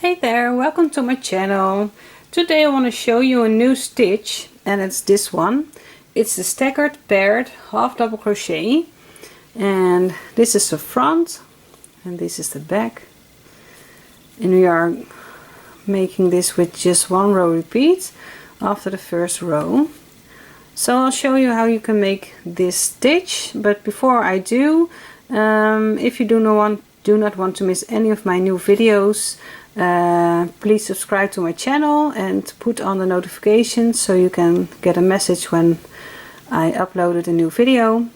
Hey there, welcome to my channel. Today I want to show you a new stitch, and it's this one. It's the staggered paired half double crochet, and this is the front and this is the back, and we are making this with just one row repeat after the first row. So I'll show you how you can make this stitch, but before I do, if you do not want to miss any of my new videos, please subscribe to my channel and put on the notifications so you can get a message when I uploaded a new video.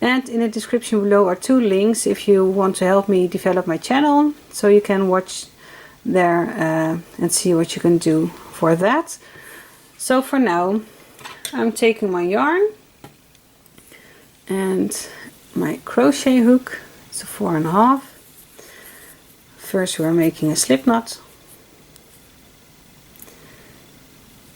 And in the description below are two links if you want to help me develop my channel, so you can watch there and see what you can do for that. So for now I'm taking my yarn and my crochet hook. It's a 4.5. First we are making a slip knot,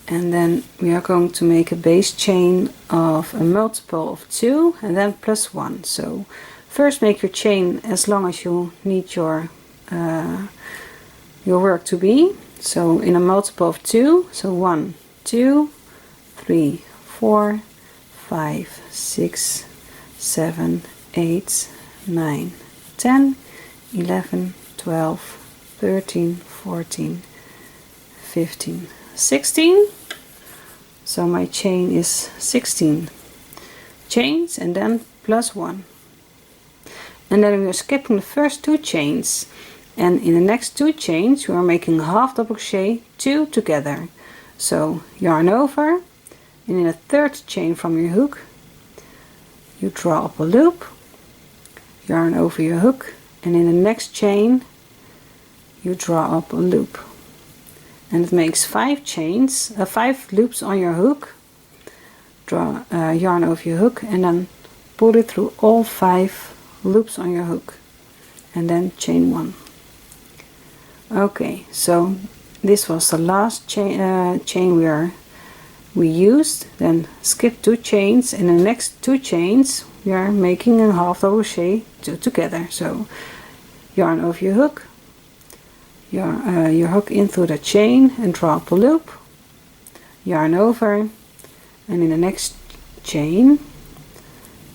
and then we are going to make a base chain of a multiple of 2 and then plus 1. So first make your chain as long as you need your work to be. So in a multiple of 2, so 1, 2, 3, 4, 5, 6, 7, 8, 9, 10, 11, 12, 13, 14, 15, 16. So my chain is 16 chains and then plus 1. And then we are skipping the first 2 chains, and in the next 2 chains we are making a half double crochet 2 together. So yarn over, and in the third chain from your hook you draw up a loop, yarn over your hook, and in the next chain you draw up a loop, and it makes 5 chains, 5 loops on your hook. Draw yarn over your hook and then pull it through all 5 loops on your hook, and then chain 1. Okay, so this was the last chain we used. Then skip 2 chains, and in the next 2 chains we are making a half double crochet 2 together. So yarn over your hook, your hook in through the chain and draw up a loop, yarn over, and in the next chain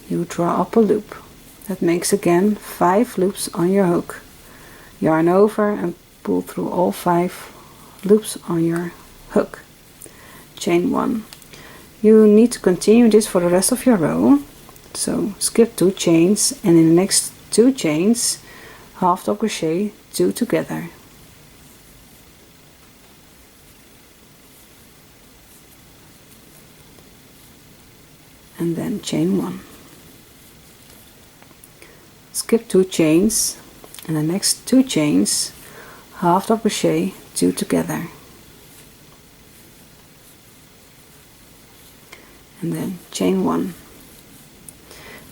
you draw up a loop. That makes again 5 loops on your hook, yarn over and pull through all 5 loops on your hook, chain 1. You need to continue this for the rest of your row. So skip 2 chains, and in the next 2 chains half double crochet 2 together. And then chain 1. Skip 2 chains, and the next 2 chains half double crochet 2 together. And then chain 1.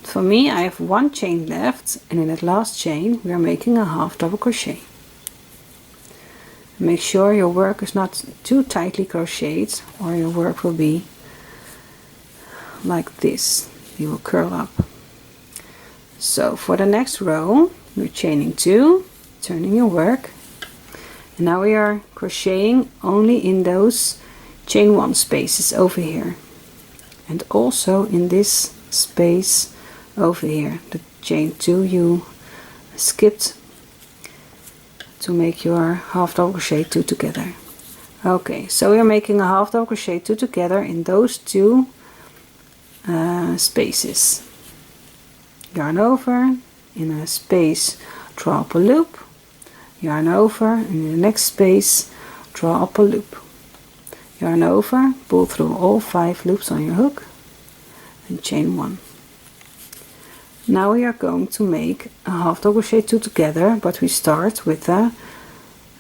For me, I have 1 chain left, and in that last chain we are making a half double crochet. Make sure your work is not too tightly crocheted, or your work will be like this. You will curl up. So for the next row we're chaining 2, turning your work, and now we are crocheting only in those chain 1 spaces over here, and also in this space over here, the chain 2 you skipped to make your half double crochet 2 together. Okay, so we are making a half double crochet 2 together in those 2 spaces. Yarn over, in a space draw up a loop, yarn over, and in the next space draw up a loop, yarn over, pull through all 5 loops on your hook, and chain 1. Now we are going to make a half double crochet 2 together, but we start with a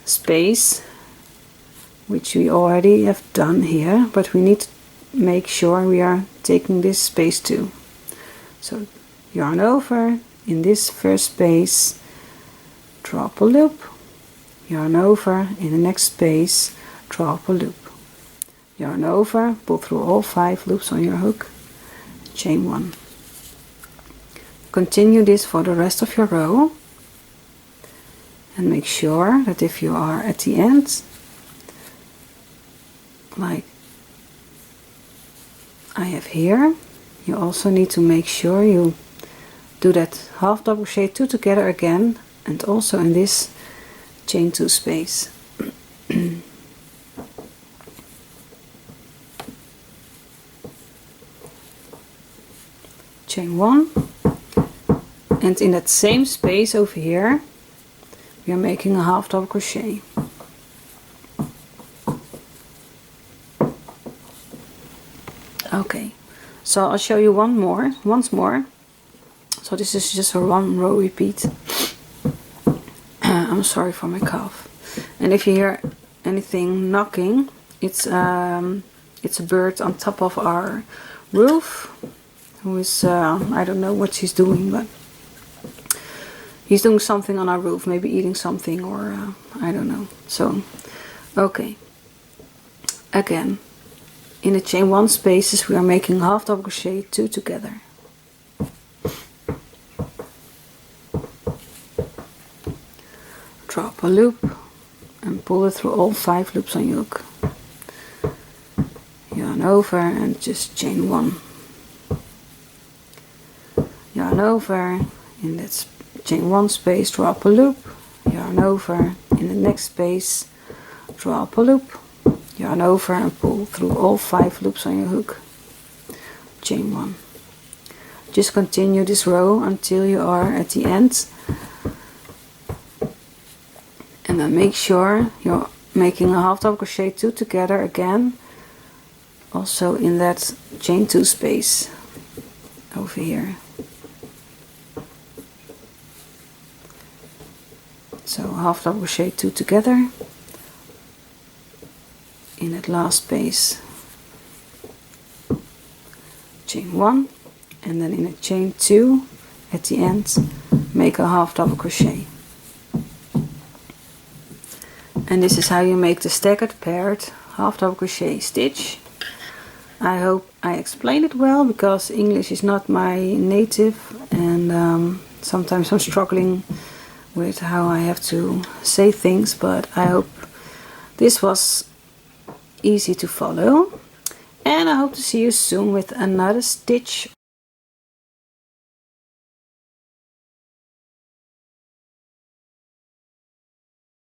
space which we already have done here, but we need to make sure we are taking this space too. So yarn over, in this first space draw up a loop, yarn over, in the next space draw up a loop, yarn over, pull through all 5 loops on your hook, chain 1. Continue this for the rest of your row, And make sure that if you are at the end, like I have here, you also need to make sure you do that half double crochet 2 together again, and also in this chain 2 space. Chain 1, and in that same space over here we are making a half double crochet. Okay, so I'll show you once more. So this is just a 1 row repeat. I'm sorry for my cough. And if you hear anything knocking, it's a bird on top of our roof, who is I don't know what he's doing, but he's doing something on our roof, maybe eating something, or I don't know. So okay, again, in the chain 1 spaces we are making half double crochet 2 together. Drop a loop and pull it through all 5 loops on your hook. Yarn over and just chain 1. Yarn over, in that chain 1 space drop a loop, yarn over, in the next space drop a loop, yarn over and pull through all 5 loops on your hook. Chain 1. Just continue this row until you are at the end, and then make sure you're making a half double crochet 2 together again, also in that chain 2 space over here. So half double crochet 2 together in that last space, chain 1, and then in a chain 2 at the end make a half double crochet. And this is how you make the staggered paired half double crochet stitch. I hope I explained it well, because English is not my native, and sometimes I'm struggling with how I have to say things, but I hope this was easy to follow, and I hope to see you soon with another stitch